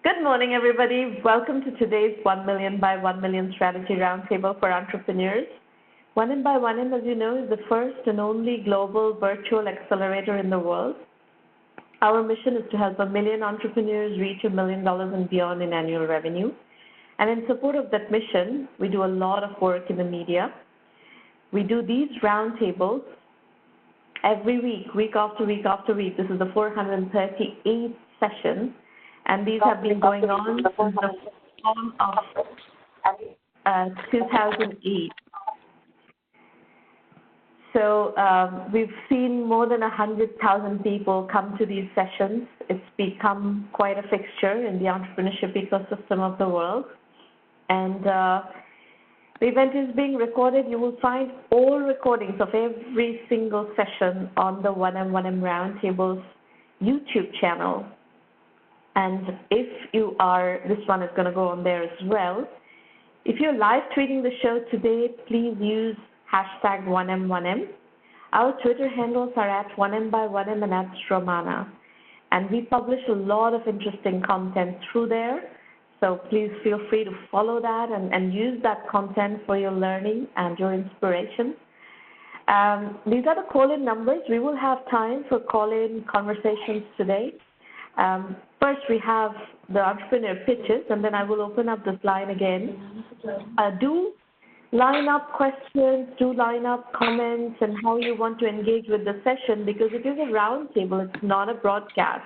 Good morning, everybody. Welcome to today's 1 million by 1 million strategy roundtable for entrepreneurs. 1M by 1M, as you know, is the first and only global virtual accelerator in the world. Our mission is to help 1 million entrepreneurs reach $1 million and beyond in annual revenue. And in support of that mission, we do a lot of work in the media. We do these roundtables every week after week after week. This is the 438th session. And these have been going on since the fall of 2008. So we've seen more than 100,000 people come to these sessions. It's become quite a fixture in the entrepreneurship ecosystem of the world. And the event is being recorded. You will find all recordings of every single session on the 1M1M Roundtable's YouTube channel. And if you are, this one is going to go on there as well. If you're live tweeting the show today, please use hashtag 1M1M. Our Twitter handles are at 1M by1M and at Romana. And we publish a lot of interesting content through there. So please feel free to follow that and use that content for your learning and your inspiration. These are the call-in numbers. We will have time for call-in conversations today. First, we have the entrepreneur pitches, and then I will open up this line again. Do line up questions, do line up comments, and how you want to engage with the session, because it is a roundtable. It's not a broadcast.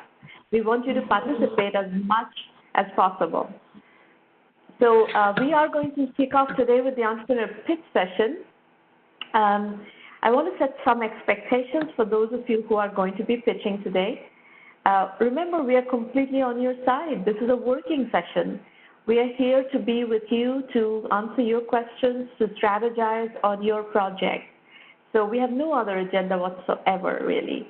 We want you to participate as much as possible. So we are going to kick off today with the entrepreneur pitch session. I want to set some expectations for those of you who are going to be pitching today. Remember, we are completely on your side. This is a working session. We are here to be with you, to answer your questions, to strategize on your project. So we have no other agenda whatsoever, really.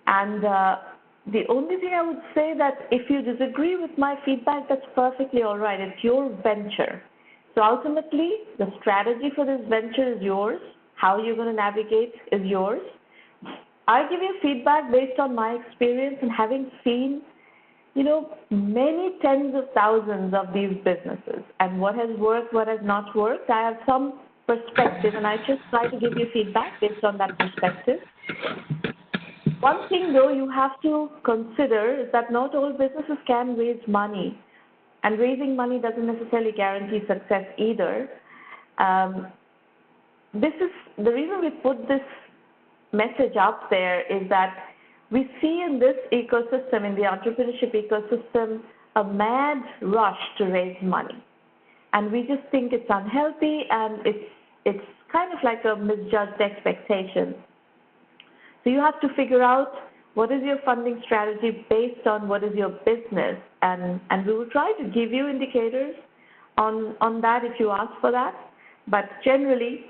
And the only thing I would say that if you disagree with my feedback, that's perfectly all right. It's your venture. So ultimately, the strategy for this venture is yours. How you're going to navigate is yours. I give you feedback based on my experience and having seen, many tens of thousands of these businesses and what has worked, what has not worked. I have some perspective, and I just try to give you feedback based on that perspective. One thing, though, you have to consider is that not all businesses can raise money, and raising money doesn't necessarily guarantee success either. This is the reason we put this message up there is that we see in this ecosystem, in the entrepreneurship ecosystem, a mad rush to raise money. And we just think it's unhealthy, and it's kind of like a misjudged expectation. So you have to figure out what is your funding strategy based on what is your business. And we will try to give you indicators on that if you ask for that. But generally,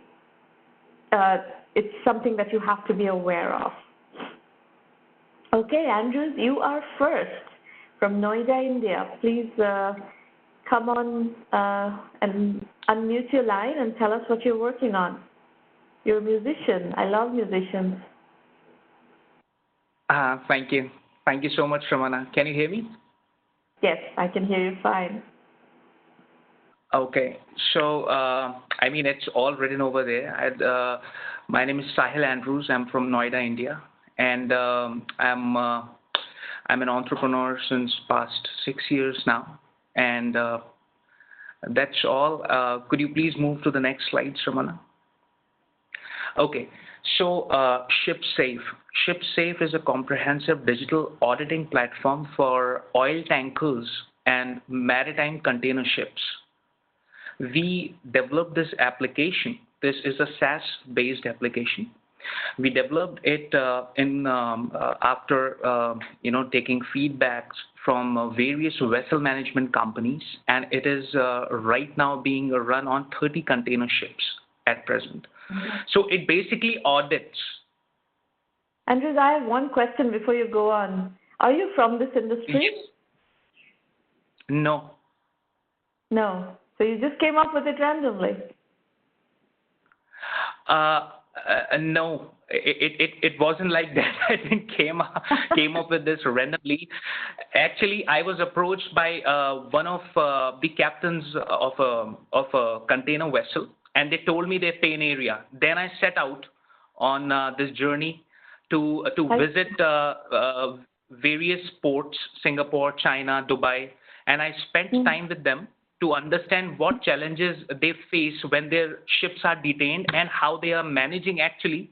it's something that you have to be aware of. Okay, Andrews, you are first from Noida, India. Please come on and unmute your line and tell us what you're working on. You're a musician. I love musicians. Thank you. Thank you so much, Ramana. Can you hear me? Yes, I can hear you fine. Okay, so it's all written over there. My name is Sahil Andrews. I'm from Noida, India, and I'm an entrepreneur since past 6 years now. And that's all. Could you please move to the next slide, Ramana? Okay, so ShipSafe. ShipSafe is a comprehensive digital auditing platform for oil tankers and maritime container ships. We developed this application. This is a SaaS-based application. We developed it after taking feedbacks from various vessel management companies, and it is right now being run on 30 container ships at present. Mm-hmm. So it basically audits. Andrews, I have one question before you go on. Are you from this industry? Yes. No. No. So you just came up with it randomly? No. it wasn't like that. I didn't came up with this randomly. Actually, I was approached by one of the captains of a container vessel, and they told me their pain area. Then I set out on this journey to visit various ports, Singapore, China, Dubai, and I spent time with them to understand what challenges they face when their ships are detained and how they are managing actually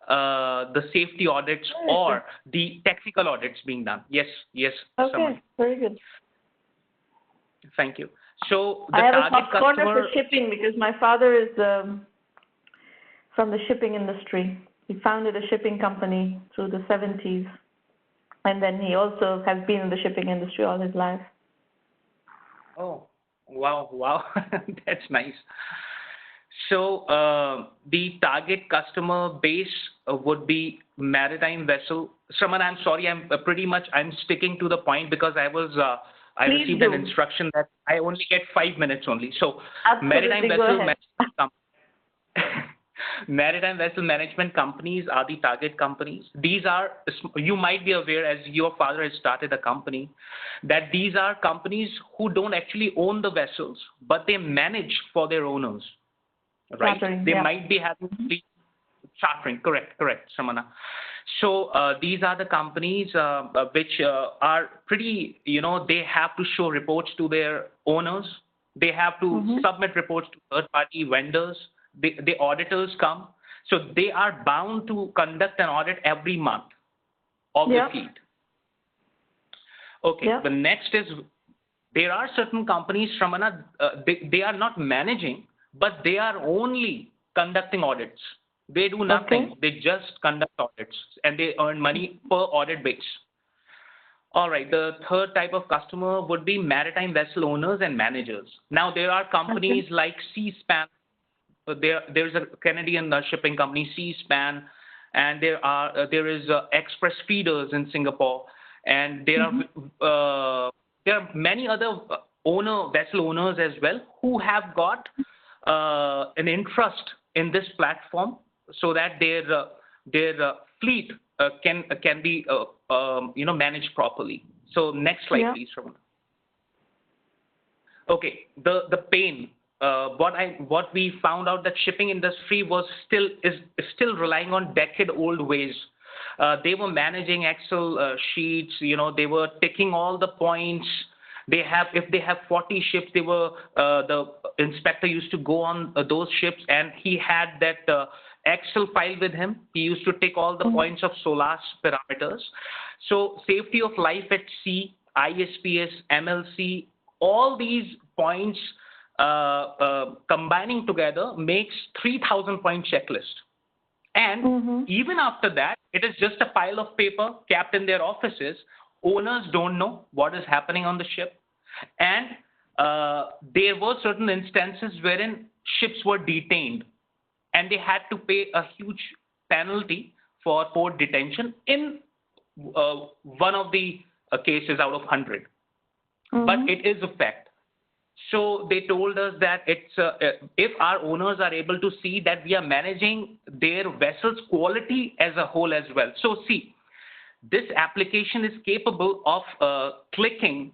the safety audits or the technical audits being done. Yes, Okay, Samana. very good. Thank you. So the I have a target soft corner customer. for shipping because my father is from the shipping industry. He founded a shipping company through the 70s, and then he also has been in the shipping industry all his life. Oh, wow, that's nice. So the target customer base would be maritime vessel. Shraman, I'm sorry, I'm sticking to the point because I Please received do. an instruction that I only get 5 minutes only. So Absolutely, maritime go vessel ahead. maritime vessel management companies are the target companies. These are, you might be aware, as your father has started a company, that these are companies who don't actually own the vessels, but they manage for their owners. Right? Chartering, They yeah. might be having chartering. Correct, Samana. So these are the companies which are pretty, they have to show reports to their owners. They have to submit reports to third-party vendors. The auditors come. So they are bound to conduct an audit every month of the fleet. Okay, the next is, there are certain companies, Shramana, they are not managing, but they are only conducting audits. They do nothing. Okay. They just conduct audits, and they earn money per audit base. All right, the third type of customer would be maritime vessel owners and managers. Now, there are companies like Seaspan. There's a Canadian shipping company, Seaspan, and there is Express Feeders in Singapore, and there are many other vessel owners as well who have got an interest in this platform so that their fleet can be managed properly. So next slide, please, Ramana. Okay, the pain. What we found out that shipping industry is still relying on decade-old ways. They were managing Excel sheets. They were ticking all the points. If they have 40 ships, the inspector used to go on those ships, and he had that Excel file with him. He used to tick all the points of SOLAS parameters. So safety of life at sea, ISPS, MLC, all these points combining together makes 3,000 point checklist. And even after that, it is just a pile of paper kept in their offices. Owners don't know what is happening on the ship. And there were certain instances wherein ships were detained, and they had to pay a huge penalty for port detention in one of the cases out of 100. But it is a fact. So they told us that if our owners are able to see that we are managing their vessel's quality as a whole as well. So see, this application is capable of clicking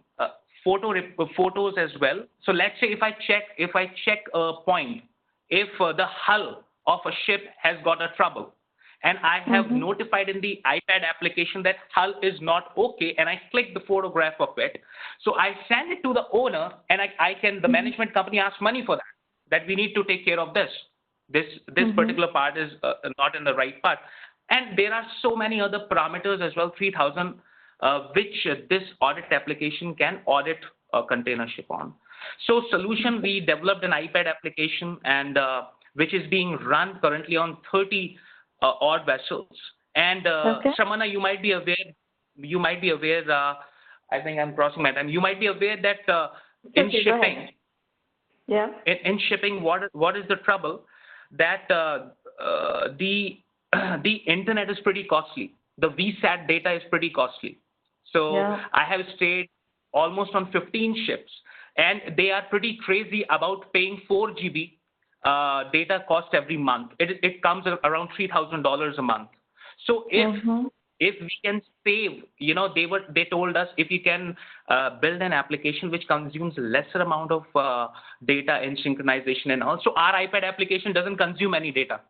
photos as well. So let's say if I check a point, if the hull of a ship has got a trouble, and I have notified in the iPad application that hull is not okay, and I click the photograph of it. So I send it to the owner, and the management company asks money for that we need to take care of this. This particular part is not in the right part. And there are so many other parameters as well, 3,000, which this audit application can audit a container ship on. So solution, we developed an iPad application, and which is being run currently on 30 odd vessels. And Shamana, you might be aware, I think I'm crossing my time. You might be aware that in shipping, in shipping, what is the trouble? That the internet is pretty costly. The VSAT data is pretty costly. So I have stayed almost on 15 ships, and they are pretty crazy about paying 4 GB data cost every month. It comes around $3,000 a month. So if we can save, they told us if you can build an application which consumes lesser amount of data in synchronization and all. So our iPad application doesn't consume any data.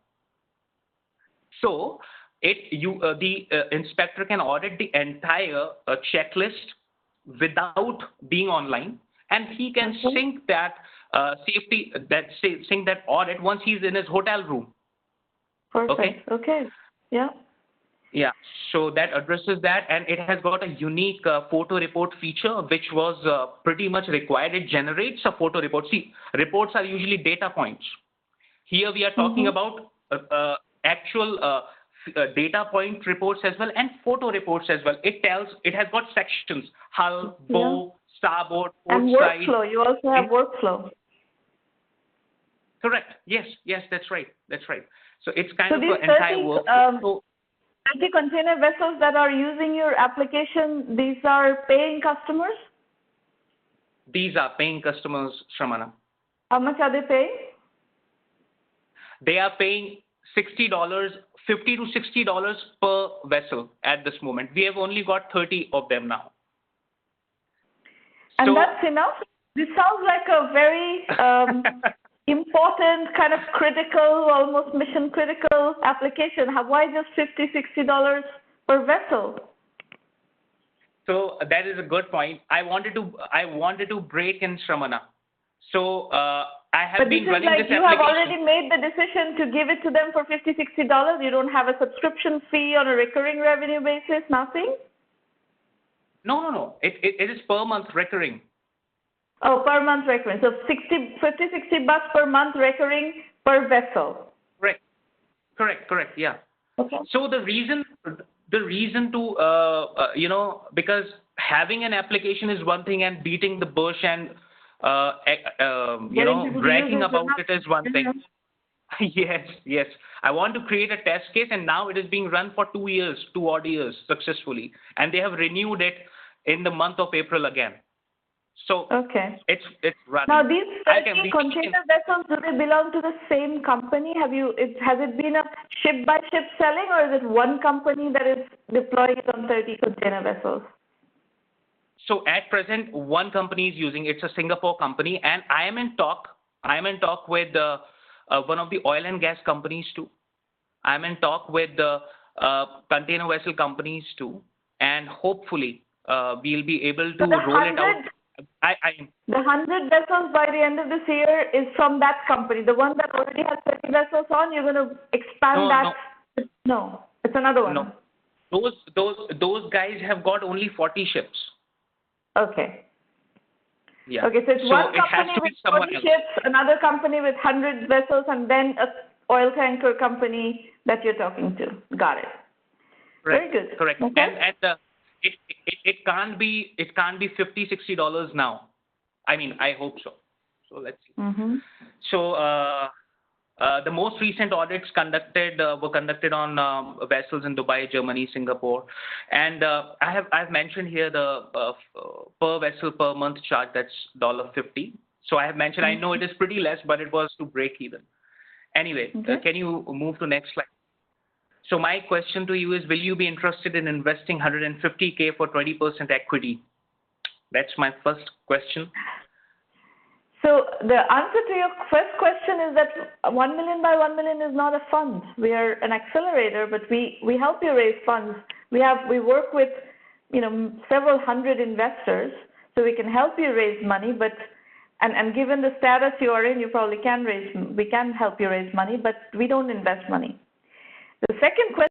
So the inspector can audit the entire checklist without being online, and he can sync that sync that audit once he's in his hotel room. Perfect. Okay. Yeah. Yeah. So that addresses that, and it has got a unique photo report feature, which was pretty much required. It generates a photo report. See, reports are usually data points. Here we are talking about actual data point reports as well and photo reports as well. It has got sections: hull, bow, starboard, port and side. Workflow. You also have workflow. Correct. Yes, that's right. So it's kind of an entire workflow. 30 container vessels that are using your application, these are paying customers? These are paying customers, Shramana. How much are they paying? They are paying $60, $50 to $60 per vessel at this moment. We have only got 30 of them now. And that's enough? This sounds like a very important, kind of critical, almost mission critical application. Why just $50, $60 per vessel? So that is a good point. I wanted to break in, Shramana. So I have been running this application. You have already made the decision to give it to them for $50, $60. You don't have a subscription fee on a recurring revenue basis, nothing? No. It is per month recurring. Oh, per month recurring. So $50, $60 per month recurring per vessel. Correct. Yeah. Okay. So the reason to because having an application is one thing and beating the bush and bragging about it is one thing. Yes. I want to create a test case, and now it is being run for 2 odd years successfully, and they have renewed it in the month of April again. So it's running. Now these 30 container vessels, do they belong to the same company? Has it been a ship by ship selling, or is it one company that is deploying it on 30 container vessels? So at present, one company is using it. It's a Singapore company, and I am in talk with one of the oil and gas companies too. I'm in talk with the container vessel companies too, and hopefully we'll be able to roll it out. The 100 vessels by the end of this year is from that company. The one that already has 30 vessels on, you're going to expand that? No, it's another one. No, those guys have got only 40 ships. Okay. Yeah. Okay, so it's one company with 40 ships, another company with 100 vessels, and then an oil tanker company that you're talking to. Got it. Right. Very good. Correct. Okay. And it can't be $50, $60 now. I mean, I hope so. So let's see. So the most recent audits were conducted on vessels in Dubai, Germany, Singapore, and I've mentioned here the per vessel per month charge. That's $50. So I have mentioned. I know it is pretty less, but it was to break even. Anyway, can you move to next slide? So my question to you is, will you be interested in investing $150K for 20% equity? That's my first question. So the answer to your first question is that 1 million by 1 million is not a fund. We are an accelerator, but we help you raise funds. We work with several hundred investors, so we can help you raise money. But and given the status you are in, we can help you raise money, but we don't invest money. The second question